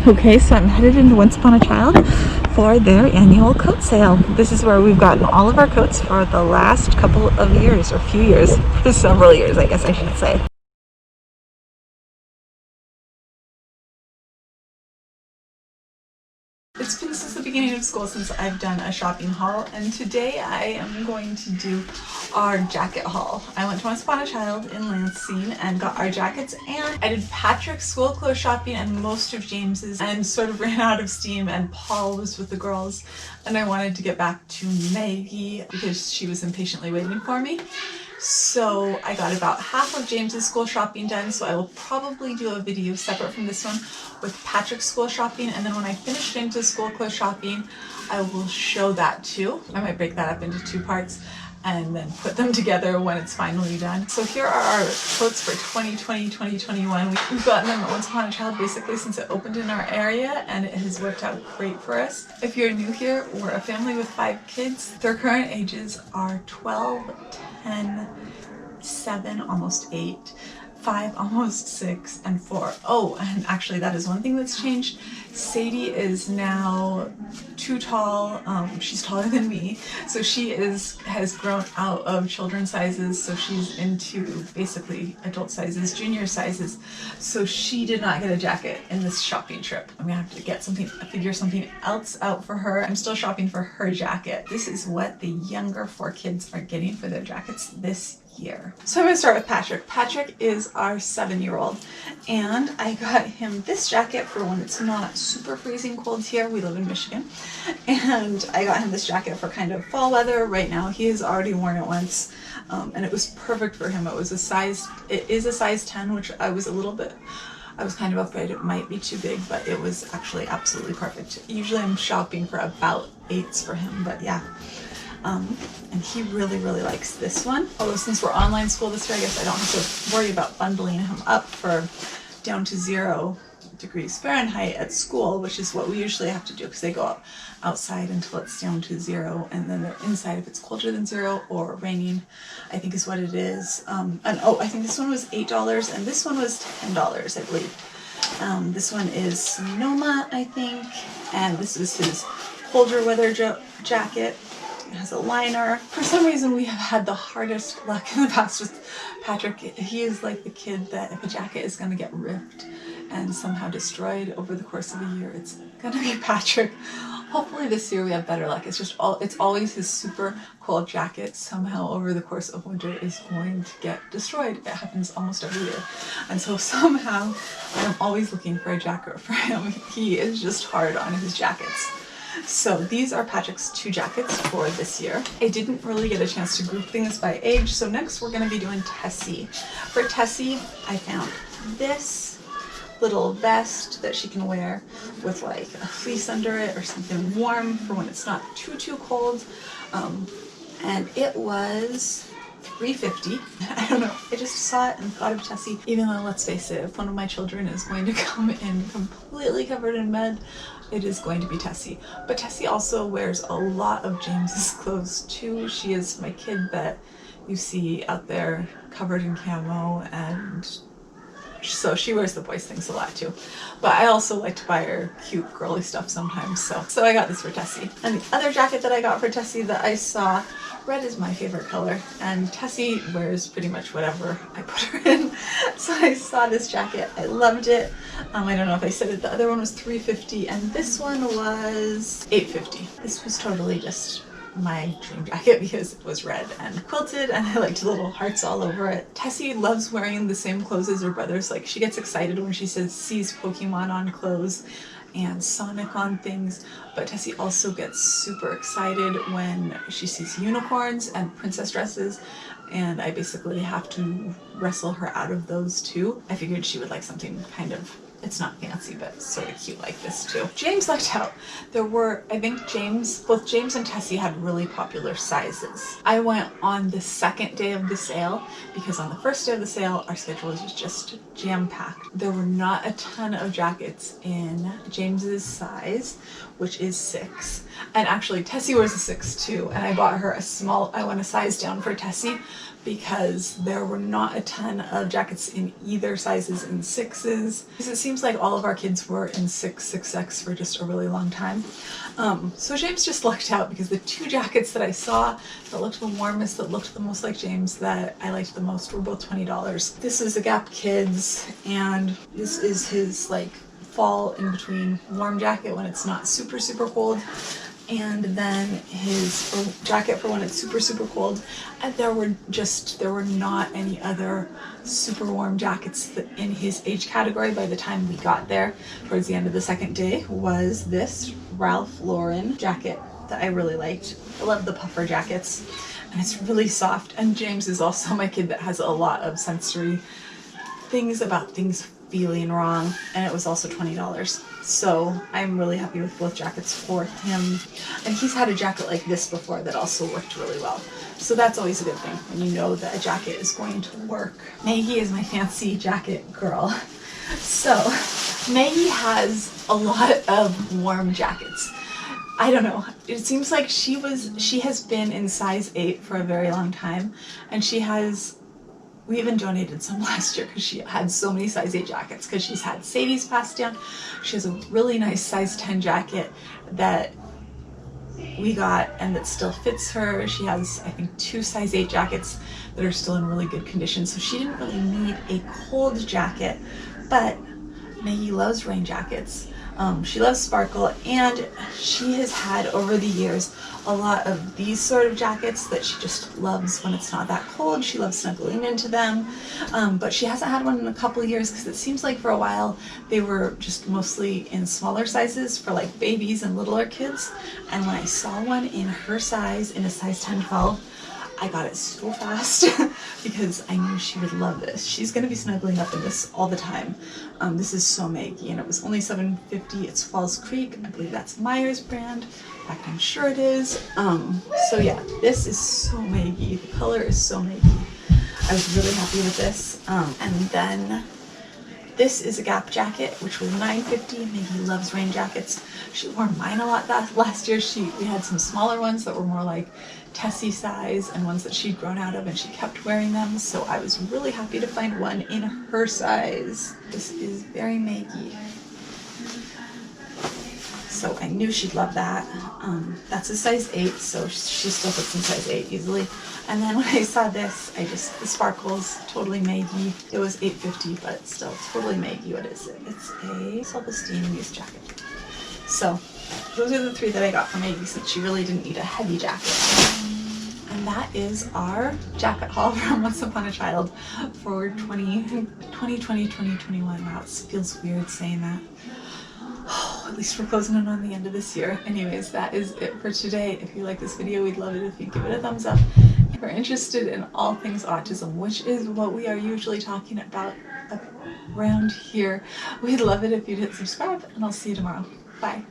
Okay, so I'm headed into Once Upon a Child for their annual coat sale. This is where we've gotten all of our coats for the last couple of years, or few years, for several years, I guess I should say. It's been since the beginning of school since I've done a shopping haul, and today I am going to do our jacket haul. I went to Once Upon a Child in Lansing and got our jackets, and I did Patrick's school clothes shopping and most of James's, and sort of ran out of steam, and Paul was with the girls and I wanted to get back to Maggie because she was impatiently waiting for me. So I got about half of James's school shopping done, so I will probably do a video separate from this one with Patrick's school shopping, and then when I finish James's school clothes shopping, I will show that too. I might break that up into two parts and then put them together when it's finally done. So here are our coats for 2020-2021. We've gotten them at Once Upon a Child basically since it opened in our area, and it has worked out great for us. If you're new here, we're a family with 5 kids. Their current ages are 12, 10, 7, almost 8, 5, almost 6, and 4. Oh, and actually that is one thing that's changed. Sadie is now too tall. She's taller than me, so she has grown out of children's sizes, so she's into basically adult sizes, junior sizes. So she did not get a jacket in this shopping trip. I'm gonna have to get figure something else out for her. I'm still shopping for her jacket. This is what the younger 4 kids are getting for their jackets this year. So I'm gonna start with Patrick. Patrick is our 7-year-old, and I got him this jacket for when it's not super freezing cold here. We live in Michigan, and I got him this jacket for kind of fall weather. Right now he has already worn it once, and it was perfect for him. It is a size 10, which I was kind of afraid it might be too big, but it was actually absolutely perfect. Usually I'm shopping for about 8s for him, but yeah. And he really likes this one. Although since we're online school this year, I guess I don't have to worry about bundling him up for down to 0 degrees Fahrenheit at school, which is what we usually have to do because they go outside until it's down to 0, and then they're inside if it's colder than 0 or raining, I think is what it is. And oh, I think this one was $8 and this one was $10, I believe. This one is Sonoma, I think, and this is his colder weather jacket. It has a liner. For some reason we have had the hardest luck in the past with Patrick. He is like the kid that if a jacket is going to get ripped and somehow destroyed over the course of a year, it's going to be Patrick. Hopefully this year we have better luck. It's always his super cold jacket somehow over the course of winter is going to get destroyed. It happens almost every year. And so somehow I'm always looking for a jacket for him. He is just hard on his jackets. So these are Patrick's 2 jackets for this year. I didn't really get a chance to group things by age, so next we're going to be doing Tessie. For Tessie, I found this little vest that she can wear with like a fleece under it or something warm for when it's not too cold. And it was $3.50. I don't know, I just saw it and thought of Tessie. Even though, let's face it, if one of my children is going to come in completely covered in mud, it is going to be Tessie. But Tessie also wears a lot of James's clothes too. She is my kid that you see out there covered in camo, and so she wears the boys' things a lot too. But I also like to buy her cute girly stuff sometimes, so I got this for Tessie. And the other jacket that I got for Tessie that I saw, red is my favorite color, and Tessie wears pretty much whatever I put her in. So I saw this jacket, I loved it. I don't know if I said it, the other one was $3.50 and this one was $8.50. This was totally just my dream jacket because it was red and quilted and I liked the little hearts all over it. Tessie loves wearing the same clothes as her brothers. Like, she gets excited when she sees Pokemon on clothes and Sonic on things, but Tessie also gets super excited when she sees unicorns and princess dresses, and I basically have to wrestle her out of those too. I figured she would like something kind of, it's not fancy, but sort of cute like this too. James lucked out. There were, I think both James and Tessie had really popular sizes. I went on the second day of the sale because on the first day of the sale, our schedule was just jam-packed. There were not a ton of jackets in James's size, which is 6. And actually Tessie wears a 6 too, and I bought her a small, I went a size down for Tessie because there were not a ton of jackets in either sizes and 6s. Because it seems like all of our kids were in 6X for just a really long time. So James just lucked out because the 2 jackets that I saw that looked the warmest, that looked the most like James, that I liked the most were both $20. This is a Gap Kids, and this is his like fall in between warm jacket when it's not super cold, and then his jacket for when it's super cold. And there were not any other super warm jackets in his age category by the time we got there. Towards the end of the second day was this Ralph Lauren jacket that I really liked. I love the puffer jackets, and it's really soft. And James is also my kid that has a lot of sensory things about things feeling wrong, and it was also $20. So I'm really happy with both jackets for him. And he's had a jacket like this before that also worked really well. So that's always a good thing when you know that a jacket is going to work. Maggie is my fancy jacket girl. So Maggie has a lot of warm jackets. I don't know, it seems like she has been in size 8 for a very long time, and we even donated some last year because she had so many size 8 jackets, because she's had Sadie's passed down. She has a really nice size 10 jacket that we got and that still fits her. She has, I think, 2 size 8 jackets that are still in really good condition, so she didn't really need a cold jacket. But Maggie loves rain jackets. She loves sparkle, and she has had over the years a lot of these sort of jackets that she just loves when it's not that cold. She loves snuggling into them, but she hasn't had one in a couple of years because it seems like for a while they were just mostly in smaller sizes for like babies and littler kids. And when I saw one in her size, in a size 10-12, I got it so fast because I knew she would love this. She's going to be snuggling up in this all the time. This is so Maggie, and it was only $7.50. It's Falls Creek. I believe that's Meyer's brand. In fact, I'm sure it is. So yeah, this is so Maggie. The color is so Maggie. I was really happy with this. And then this is a Gap jacket, which was $9.50. Maggie loves rain jackets. She wore mine a lot last year. We had some smaller ones that were more like Tessie size and ones that she'd grown out of, and she kept wearing them. So I was really happy to find one in her size. This is very Maggie. So I knew she'd love that. That's a size 8, so she still fits in size 8 easily. And then when I saw this, the sparkles, totally Maggie. It was $8.50, but still totally Maggie. What is it? It's a self-esteem use jacket. So those are the 3 that I got from Maggie, since she really didn't need a heavy jacket. And that is our jacket haul from Once Upon a Child for 2020-2021. Wow, it feels weird saying that. At least we're closing in on the end of this year. Anyways, that is it for today. If you like this video, we'd love it if you give it a thumbs up. If you're interested in all things autism, which is what we are usually talking about around here, we'd love it if you'd hit subscribe, and I'll see you tomorrow. Bye.